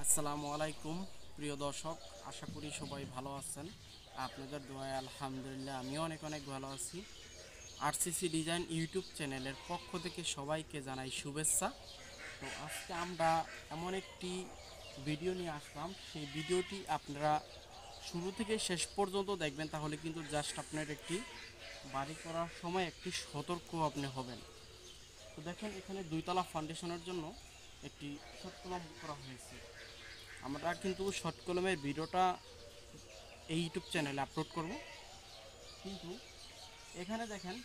আসসালামু আলাইকুম প্রিয় দর্শক, আশা করি সবাই ভালো আছেন। আপনাদের দোয়ায় আলহামদুলিল্লাহ আমিও অনেক অনেক ভালো আছি। আরসিসি ডিজাইন ইউটিউব চ্যানেলের পক্ষ থেকে সবাইকে জানাই শুভেচ্ছা। তো আজকে আমরা এমন একটি ভিডিও নিয়ে আসলাম, সেই ভিডিওটি আপনারা শুরু থেকে শেষ পর্যন্ত দেখবেন, তাহলে কিন্তু জাস্ট আপনার একটি বাড়ি করার সময় একটি সতর্ক আপনি হবেন। তো দেখেন, এখানে দুইতলা ফাউন্ডেশনের জন্য একটি শর্ট কলম করা হয়েছে। আমরা কিন্তু শর্ট কলমের ভিডিওটা এই ইউটিউব চ্যানেলে আপলোড করব, কিন্তু এখানে দেখেন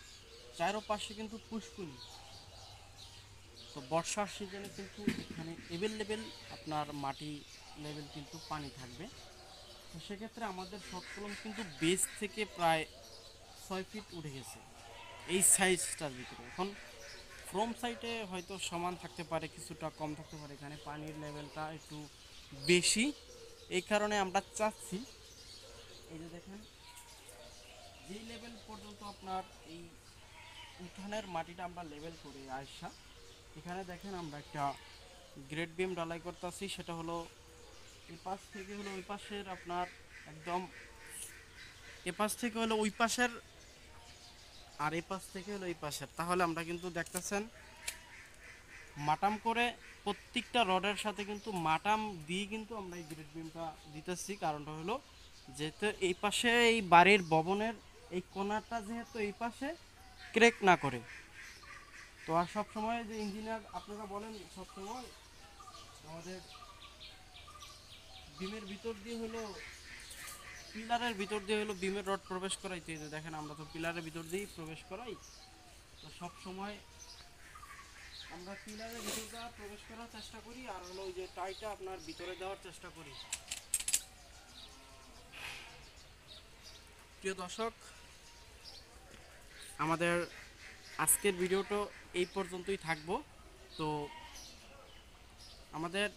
চারোপাশে কিন্তু পুষ্কুনি। তো বর্ষার সিজনে কিন্তু এখানে এভেলেবেল আপনার মাটি লেভেল কিন্তু পানি থাকবে। তো সেক্ষেত্রে আমাদের শর্ট কলম কিন্তু বেস থেকে প্রায় 6 ফিট উঠে গেছে এই সাইজটার ভিতরে। এখন ফ্রম সাইডে হয়তো সমান থাকতে পারে, কিছুটা কম থাকতে পারে, এখানে পানির লেভেলটা একটু বেশি। এই কারণে আমরা চাচ্ছি, এই যে দেখেন, যেই লেভেল পর্যন্ত আপনার এই উঠানের মাটিটা আমরা লেভেল করে আয়সা, এখানে দেখেন আমরা একটা গ্রেড বিম ঢালাই করতেছি। সেটা হলো এই পাশ থেকে হলো ওই পাশের আপনার একদম এ পাশ থেকে হলো ওই পাশের, আর এই পাশ থেকে হলো এই পাশের। তাহলে আমরা কিন্তু দেখতেছেন মাটাম করে প্রত্যেকটা রডের সাথে কিন্তু মাটাম দিয়ে কিন্তু আমরা এই গ্রেড বিমটা দিতেছি। কারণটা হলো যেহেতু এই পাশে এই বাড়ির ভবনের এই কোণাটা যেহেতু এই পাশে ক্রেক না করে। তো আর সব সময় যে ইঞ্জিনিয়ার আপনারা বলেন, সব সময় আমাদের বিমের ভিতর দিয়ে হলো পিলারের ভিতর দিয়ে হলো বিমের রড প্রবেশ করাইতে, যে দেখেন আমরা তো পিলারের ভিতর দিয়েই প্রবেশ করাই। তো সব সময় আমরা পিলারের ভিতরটা প্রবেশ করার চেষ্টা করি, আর হলো ওই যে টাইটা আপনার ভিতরে দেওয়ার চেষ্টা করি। প্রিয় দর্শক, আমাদের আজকের ভিডিওটা এই পর্যন্তই থাকবো। তো আমাদের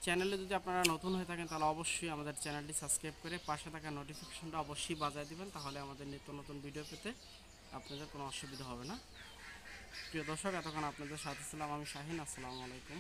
চ্যানেলে যদি আপনারা নতুন হয়ে থাকেন, তাহলে অবশ্যই আমাদের চ্যানেলটি সাবস্ক্রাইব করে পাশে থাকা নোটিফিকেশনটা অবশ্যই বাজায় দিবেন, তাহলে আমাদের নিত্য নতুন ভিডিও পেতে আপনাদের কোনো অসুবিধা হবে না। প্রিয় দর্শক, এতক্ষণ আপনাদের সাথে ছিলাম আমি শাহিন। আসসালামু আলাইকুম।